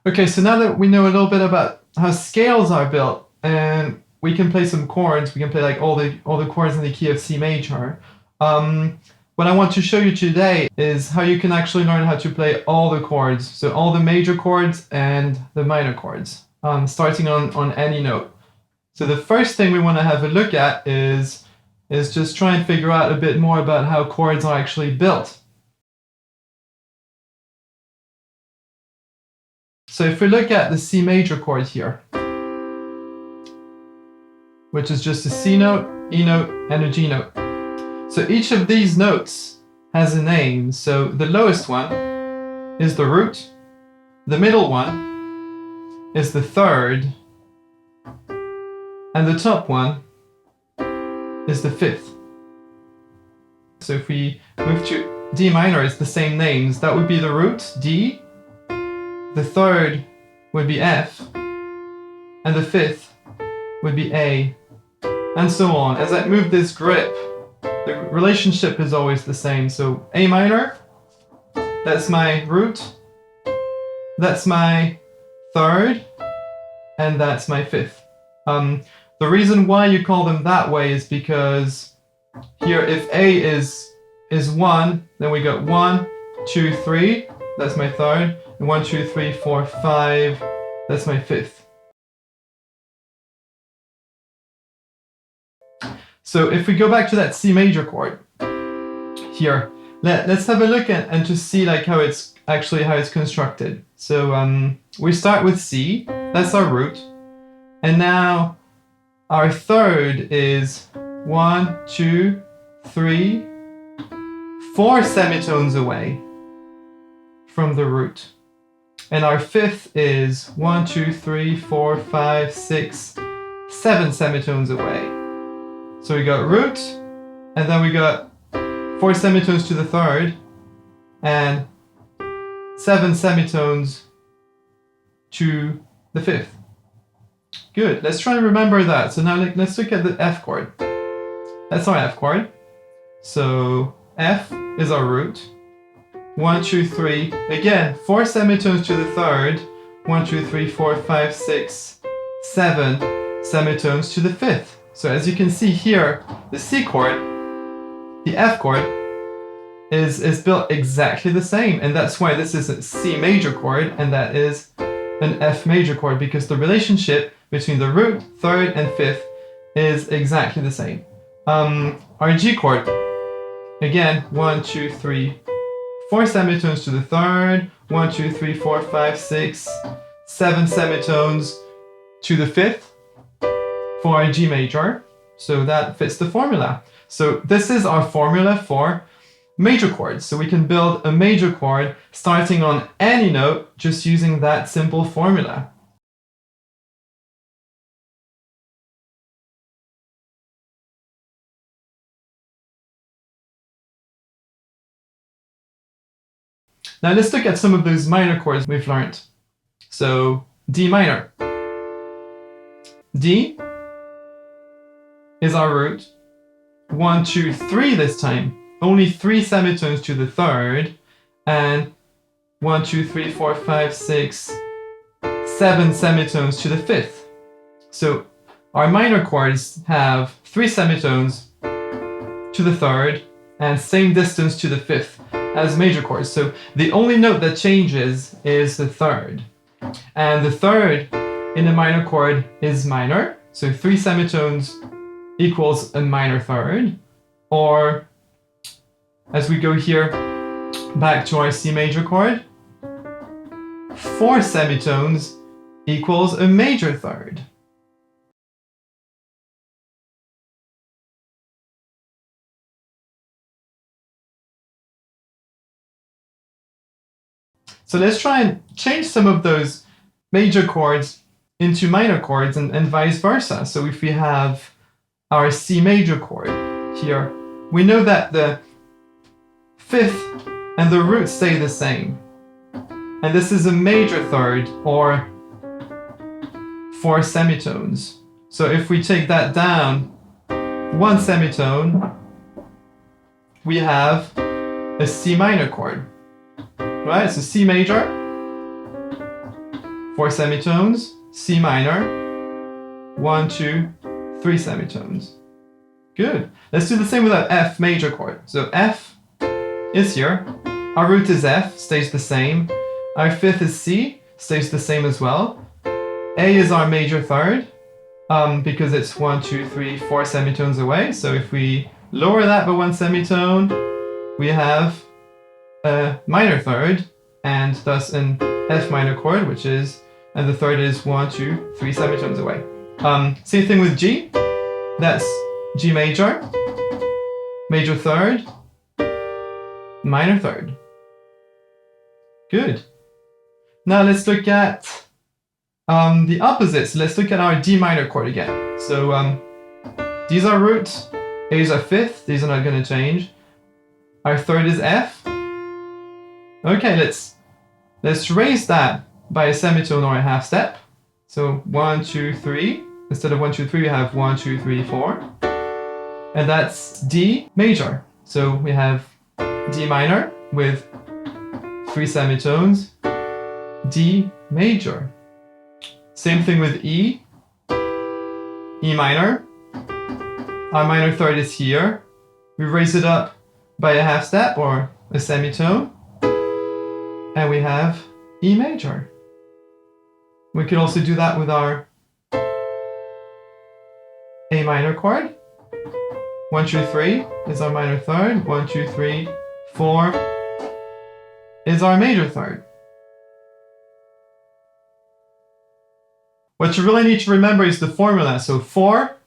Okay, so now that we know a little bit about how scales are built, and we can play some chords, we can play like all the chords in the key of C major. What I want to show you today is how you can actually learn how to play all the chords, so all the major chords and the minor chords, starting on any note. So the first thing we want to have a look at is just try and figure out a bit more about how chords are actually built. So if we look at the C major chord here, which is just a C note, E note, and a G note. So each of these notes has a name. So the lowest one is the root, the middle one is the third, and the top one is the fifth. So if we move to D minor, it's the same names. That would be the root, D, the third would be F, and the fifth would be A, and so on. As I move this grip, the relationship is always the same. So A minor, that's my root, that's my third, and that's my fifth. The reason why you call them that way is because here, if A is 1, then we got 1, 2, 3, that's my third, and 1, 2, 3, 4, 5, that's my fifth. So if we go back to that C major chord here, let's have a look at and just see like how it's constructed. So we start with C, that's our root, and now our third is 1, 2, 3, 4 semitones away from the root. And our fifth is 1, 2, 3, 4, 5, 6, 7 semitones away. So we got root, and then we got 4 semitones to the third, and 7 semitones to the fifth. Good, let's try and remember that. So now let's look at the F chord. That's our F chord. So F is our root. 1, 2, 3. Again, 4 semitones to the third. 1, 2, 3, 4, 5, 6, 7 semitones to the fifth. So as you can see here, the C chord, the F chord, is built exactly the same. And that's why this is a C major chord and that is an F major chord, because the relationship between the root, third, and fifth is exactly the same. Our G chord, again, 1, 2, 3, 4 semitones to the third, 1, 2, 3, 4, 5, 6, 7 semitones to the fifth for our G major. So that fits the formula. So this is our formula for major chords. So we can build a major chord starting on any note just using that simple formula. Now let's look at some of those minor chords we've learned. So D minor. D is our root. 1, 2, 3 this time. Only 3 semitones to the third, and 1, 2, 3, 4, 5, 6, 7 semitones to the fifth. So our minor chords have 3 semitones to the third and same distance to the fifth as major chords. So the only note that changes is the third. And the third in a minor chord is minor. So 3 semitones equals a minor third. Or as we go here back to our C major chord, 4 semitones equals a major third. So let's try and change some of those major chords into minor chords and vice versa. So if we have our C major chord here, we know that the fifth and the root stay the same. And this is a major third, or 4 semitones. So if we take that down 1 semitone, we have a C minor chord. Right? So C major, 4 semitones, C minor, 1, 2, 3 semitones. Good. Let's do the same with that F major chord. So F is here. Our root is F, stays the same. Our fifth is C, stays the same as well. A is our major third, because it's 1, 2, 3, 4 semitones away. So if we lower that by 1 semitone, we have a minor third, and thus an F minor chord, and the third is 1, 2, 3 semitones away. Same thing with G. That's G major, major third, minor third. Good. Now let's look at the opposites. Let's look at our D minor chord again. So D's our root, A is our fifth, these are not going to change. Our third is F. Okay, let's raise that by a semitone or a half step. So 1, 2, 3. Instead of 1, 2, 3, we have 1, 2, 3, 4. And that's D major. So we have D minor with 3 semitones, D major. Same thing with E, E minor. Our minor third is here. We raise it up by a half step or a semitone, and we have E major. We could also do that with our A minor chord. 1, 2, 3 is our minor third. 1, 2, 3, 4 is our major third. What you really need to remember is the formula. So 4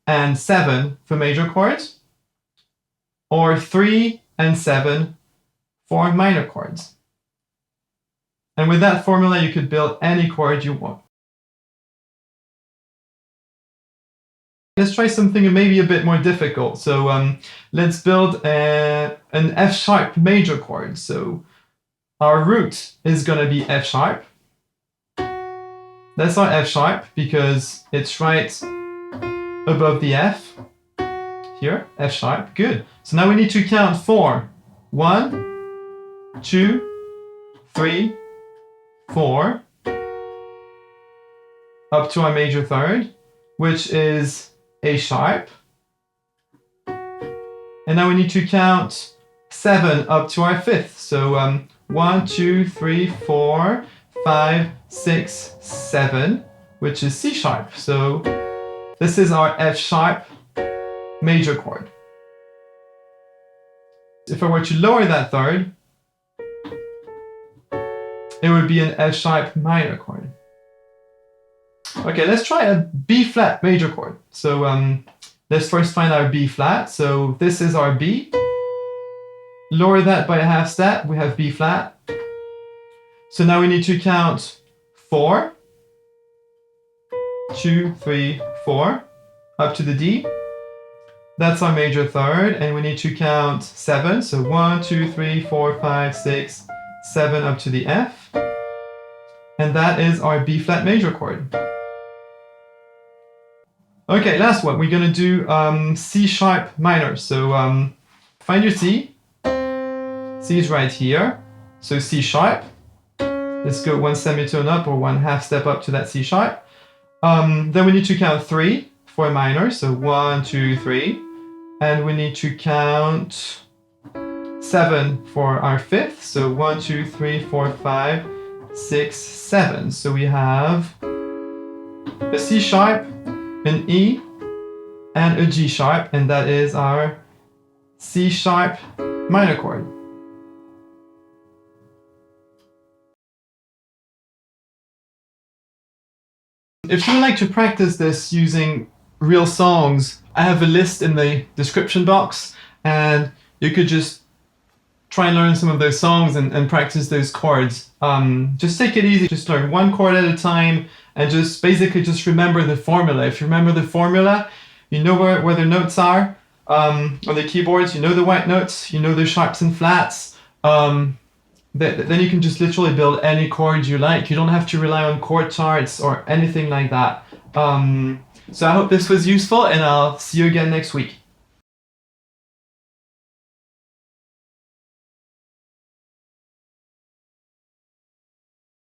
and 7 for major chords, or 3 and 7 for minor chords. And with that formula, you could build any chord you want. Let's try something maybe a bit more difficult. So let's build an F sharp major chord. So our root is going to be F sharp. That's our F sharp because it's right above the F. Here, F sharp. Good. So now we need to count 4. 1, 2, 3, 4. Up to our major third, which is A sharp. And now we need to count 7 up to our fifth. So 1, 2, 3, 4, 5, 6, 7, which is C sharp. So this is our F sharp major chord. If I were to lower that third, it would be an F sharp minor chord. Okay, let's try a B flat major chord. So let's first find our B flat. So this is our B. Lower that by a half step, we have B flat. So now we need to count 4, 2, 3, 4, up to the D. That's our major third, and we need to count 7. So 1, 2, 3, 4, 5, 6, 7 up to the F. And that is our B flat major chord. Okay, last one. We're going to do C sharp minor. So find your C. C is right here. So C sharp. Let's go 1 semitone up or 1 half step up to that C sharp. Then we need to count 3 for a minor. So 1, 2, 3. And we need to count 7 for our fifth. So 1, 2, 3, 4, 5, 6, 7. So we have a C sharp, an E, and a G sharp, and that is our C sharp minor chord. If you would like to practice this using real songs, I have a list in the description box, and you could just try and learn some of those songs and practice those chords. Just take it easy, just learn one chord at a time, and just basically just remember the formula. If you remember the formula, you know where the notes are on the keyboards, you know the white notes, you know the sharps and flats. Then you can just literally build any chord you like. You don't have to rely on chord charts or anything like that. So I hope this was useful, and I'll see you again next week.